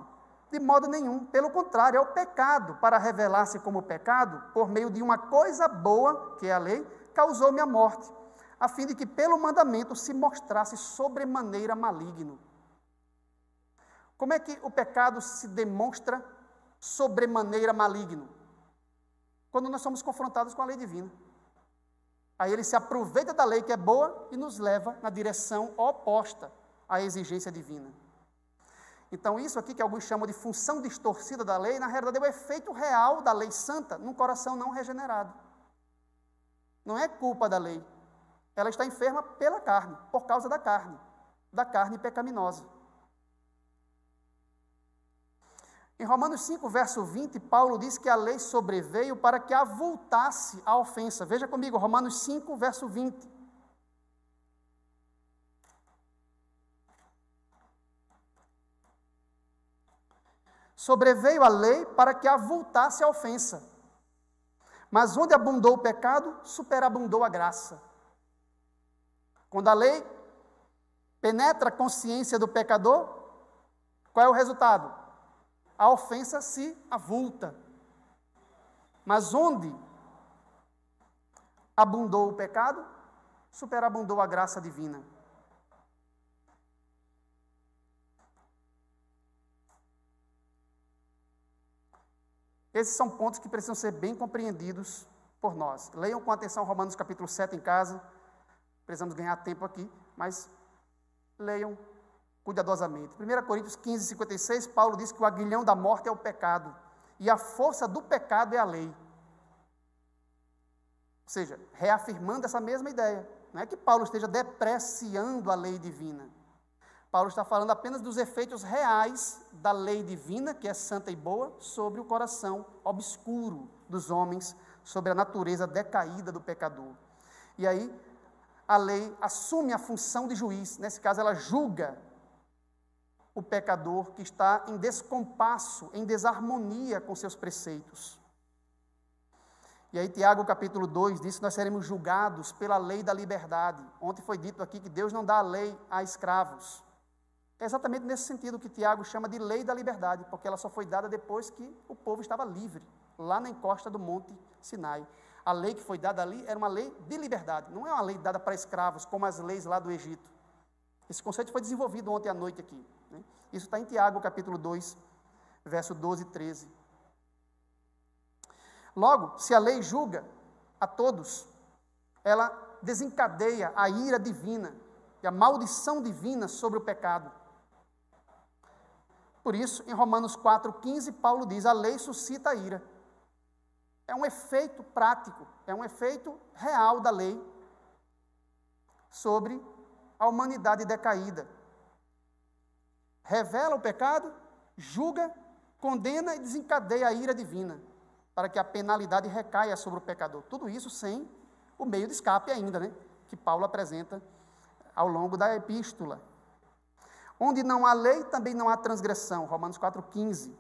Speaker 1: De modo nenhum. Pelo contrário, é o pecado, para revelar-se como pecado, por meio de uma coisa boa, que é a lei, causou-me a morte, a fim de que pelo mandamento se mostrasse sobremaneira maligno. Como é que o pecado se demonstra sobremaneira maligno? Quando nós somos confrontados com a lei divina. Aí ele se aproveita da lei que é boa e nos leva na direção oposta à exigência divina. Então isso aqui que alguns chamam de função distorcida da lei, na realidade é o efeito real da lei santa num coração não regenerado. Não é culpa da lei. Ela está enferma pela carne, por causa da carne pecaminosa. Em Romanos 5, verso 20, Paulo diz que a lei sobreveio para que avultasse a ofensa. Veja comigo, Romanos 5, verso 20. Sobreveio a lei para que avultasse a ofensa. Mas onde abundou o pecado, superabundou a graça. Quando a lei penetra a consciência do pecador, qual é o resultado? A ofensa se avulta. Mas onde abundou o pecado, superabundou a graça divina. Esses são pontos que precisam ser bem compreendidos por nós. Leiam com atenção Romanos capítulo 7 em casa. Precisamos ganhar tempo aqui, mas leiam cuidadosamente. 1 Coríntios 15, 56, Paulo diz que o aguilhão da morte é o pecado, e a força do pecado é a lei. Ou seja, reafirmando essa mesma ideia. Não é que Paulo esteja depreciando a lei divina. Paulo está falando apenas dos efeitos reais da lei divina, que é santa e boa, sobre o coração obscuro dos homens, sobre a natureza decaída do pecador. E aí, a lei assume a função de juiz. Nesse caso, ela julga o pecador que está em descompasso, em desarmonia com seus preceitos. E aí Tiago capítulo 2 diz que nós seremos julgados pela lei da liberdade. Ontem foi dito aqui que Deus não dá a lei a escravos. É exatamente nesse sentido que Tiago chama de lei da liberdade, porque ela só foi dada depois que o povo estava livre, lá na encosta do Monte Sinai. A lei que foi dada ali era uma lei de liberdade, não é uma lei dada para escravos, como as leis lá do Egito. Esse conceito foi desenvolvido ontem à noite aqui. Né? Isso está em Tiago, capítulo 2, verso 12 e 13. Logo, se a lei julga a todos, ela desencadeia a ira divina e a maldição divina sobre o pecado. Por isso, em Romanos 4,15, Paulo diz, a lei suscita a ira. É um efeito prático, é um efeito real da lei sobre a humanidade decaída. Revela o pecado, julga, condena e desencadeia a ira divina, para que a penalidade recaia sobre o pecador. Tudo isso sem o meio de escape ainda, né? Que Paulo apresenta ao longo da epístola. Onde não há lei, também não há transgressão. Romanos 4,15.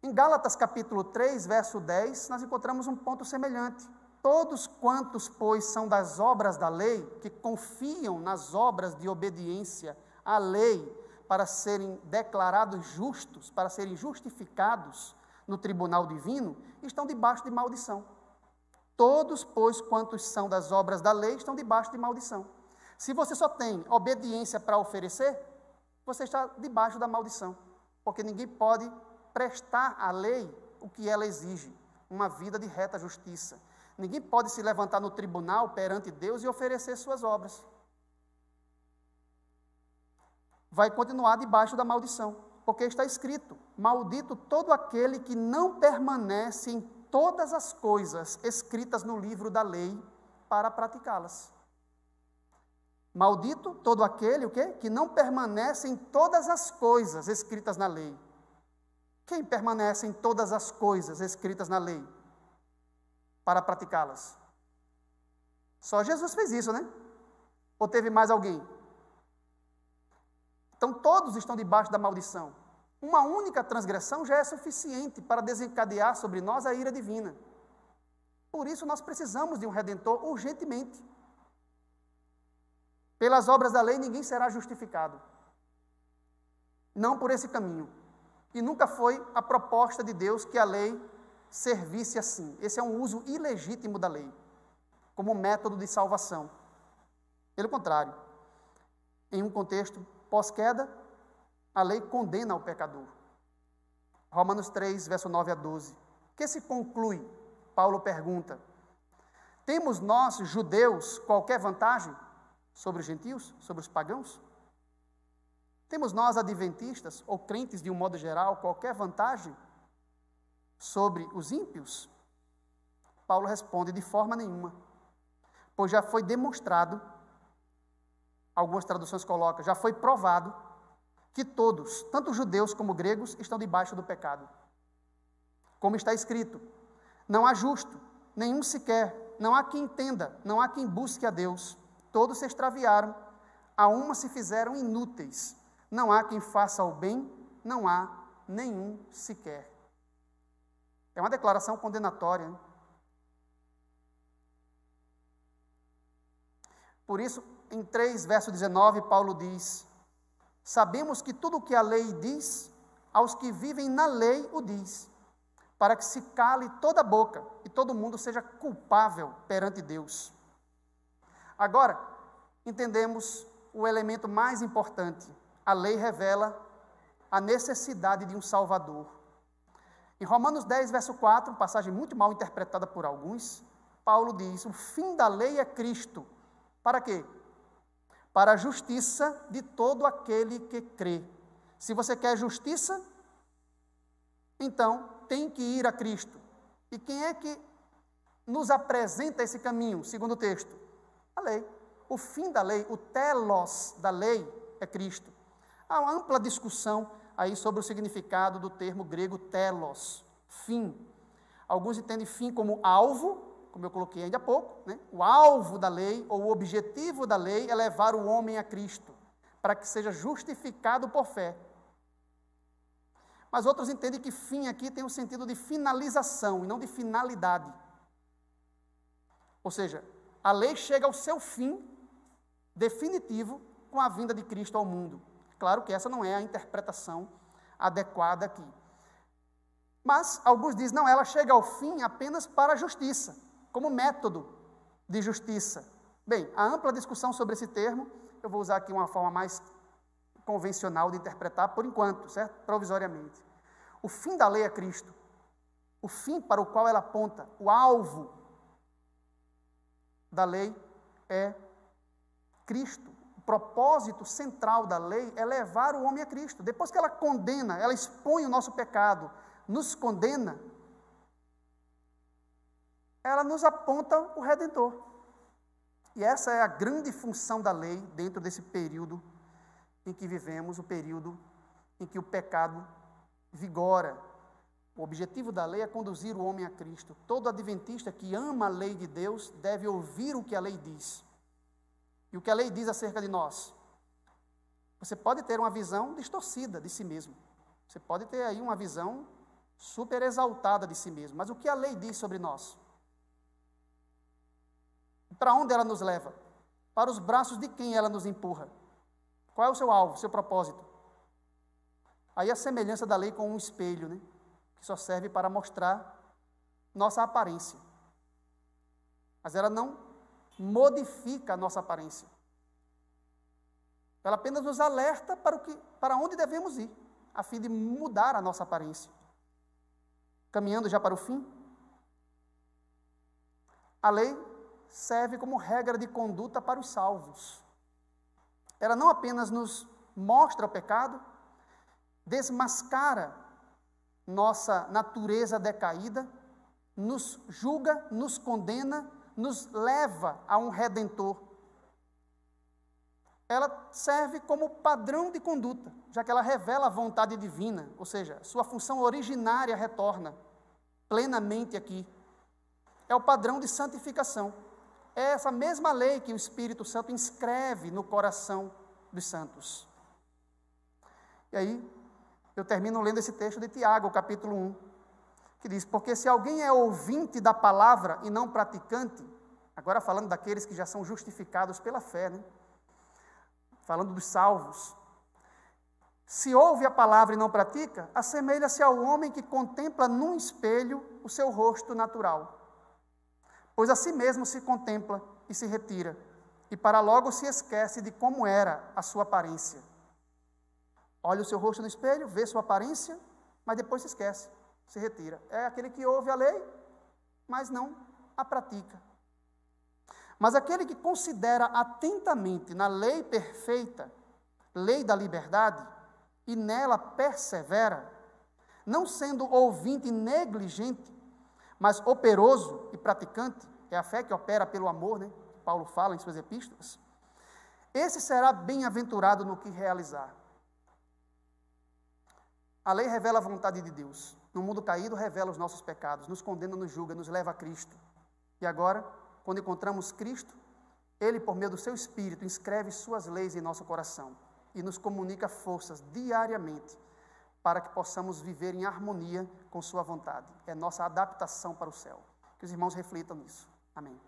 Speaker 1: Em Gálatas capítulo 3, verso 10, nós encontramos um ponto semelhante. Todos quantos, pois, são das obras da lei, que confiam nas obras de obediência à lei, para serem declarados justos, para serem justificados no tribunal divino, estão debaixo de maldição. Todos, pois, quantos são das obras da lei, estão debaixo de maldição. Se você só tem obediência para oferecer, você está debaixo da maldição, porque ninguém pode prestar à lei o que ela exige, uma vida de reta justiça. Ninguém pode se levantar no tribunal perante Deus e oferecer suas obras. Vai continuar debaixo da maldição, porque está escrito, maldito todo aquele que não permanece em todas as coisas escritas no livro da lei para praticá-las. Maldito todo aquele, o quê? Que não permanece em todas as coisas escritas na lei. Quem permanece em todas as coisas escritas na lei para praticá-las? Só Jesus fez isso, né? Ou teve mais alguém? Então todos estão debaixo da maldição. Uma única transgressão já é suficiente para desencadear sobre nós a ira divina. Por isso nós precisamos de um Redentor urgentemente. Pelas obras da lei ninguém será justificado. Não por esse caminho. E nunca foi a proposta de Deus que a lei servisse assim. Esse é um uso ilegítimo da lei, como método de salvação. Pelo contrário, em um contexto pós-queda, a lei condena o pecador. Romanos 3, verso 9 a 12. O que se conclui? Paulo pergunta: temos nós, judeus, qualquer vantagem sobre os gentios, sobre os pagãos? Temos nós, adventistas, ou crentes de um modo geral, qualquer vantagem sobre os ímpios? Paulo responde: de forma nenhuma, pois já foi demonstrado, algumas traduções colocam, já foi provado, que todos, tanto judeus como gregos, estão debaixo do pecado. Como está escrito: não há justo, nenhum sequer, não há quem entenda, não há quem busque a Deus. Todos se extraviaram, a uma se fizeram inúteis. Não há quem faça o bem, não há nenhum sequer. É uma declaração condenatória, hein? Por isso, em 3, verso 19, Paulo diz: sabemos que tudo o que a lei diz, aos que vivem na lei o diz, para que se cale toda a boca e todo mundo seja culpável perante Deus. Agora, entendemos o elemento mais importante. A lei revela a necessidade de um Salvador. Em Romanos 10, verso 4, passagem muito mal interpretada por alguns, Paulo diz: o fim da lei é Cristo. Para quê? Para a justiça de todo aquele que crê. Se você quer justiça, então tem que ir a Cristo. E quem é que nos apresenta esse caminho, segundo o texto? A lei. O fim da lei, o telos da lei é Cristo. Há uma ampla discussão aí sobre o significado do termo grego telos, fim. Alguns entendem fim como alvo, como eu coloquei ainda há pouco, né? O alvo da lei, ou o objetivo da lei, é levar o homem a Cristo, para que seja justificado por fé. Mas outros entendem que fim aqui tem o sentido de finalização, e não de finalidade. Ou seja, a lei chega ao seu fim definitivo com a vinda de Cristo ao mundo. Claro que essa não é a interpretação adequada aqui. Mas alguns dizem: não, ela chega ao fim apenas para a justiça, como método de justiça. Bem, a ampla discussão sobre esse termo, eu vou usar aqui uma forma mais convencional de interpretar por enquanto, certo? Provisoriamente. O fim da lei é Cristo. O fim para o qual ela aponta, o alvo da lei é Cristo. O propósito central da lei é levar o homem a Cristo. Depois que ela condena, ela expõe o nosso pecado, nos condena, ela nos aponta o Redentor. E essa é a grande função da lei dentro desse período em que vivemos, o período em que o pecado vigora. O objetivo da lei é conduzir o homem a Cristo. Todo adventista que ama a lei de Deus deve ouvir o que a lei diz. E o que a lei diz acerca de nós? Você pode ter uma visão distorcida de si mesmo. Você pode ter aí uma visão super exaltada de si mesmo. Mas o que a lei diz sobre nós? Para onde ela nos leva? Para os braços de quem ela nos empurra? Qual é o seu alvo, o seu propósito? Aí a semelhança da lei com um espelho, né? Que só serve para mostrar nossa aparência. Mas ela não modifica a nossa aparência. Ela apenas nos alerta para onde devemos ir, a fim de mudar a nossa aparência. Caminhando já para o fim, a lei serve como regra de conduta para os salvos. Ela não apenas nos mostra o pecado, desmascara nossa natureza decaída, nos julga, nos condena, nos leva a um Redentor. Ela serve como padrão de conduta, já que ela revela a vontade divina, ou seja, sua função originária retorna plenamente aqui. É o padrão de santificação. É essa mesma lei que o Espírito Santo inscreve no coração dos santos. E aí, eu termino lendo esse texto de Tiago, capítulo 1. que diz: porque se alguém é ouvinte da palavra e não praticante, agora falando daqueles que já são justificados pela fé, né? Falando dos salvos, se ouve a palavra e não pratica, assemelha-se ao homem que contempla num espelho o seu rosto natural, pois a si mesmo se contempla e se retira, e para logo se esquece de como era a sua aparência. Olha o seu rosto no espelho, vê sua aparência, mas depois se esquece, se retira. É aquele que ouve a lei, mas não a pratica. Mas aquele que considera atentamente na lei perfeita, lei da liberdade, e nela persevera, não sendo ouvinte negligente, mas operoso e praticante, é a fé que opera pelo amor, né? Paulo fala em suas epístolas, esse será bem-aventurado no que realizar. A lei revela a vontade de Deus. No mundo caído, revela os nossos pecados, nos condena, nos julga, nos leva a Cristo. E agora, quando encontramos Cristo, Ele, por meio do seu Espírito, inscreve suas leis em nosso coração e nos comunica forças diariamente para que possamos viver em harmonia com sua vontade. É nossa adaptação para o céu. Que os irmãos reflitam nisso. Amém.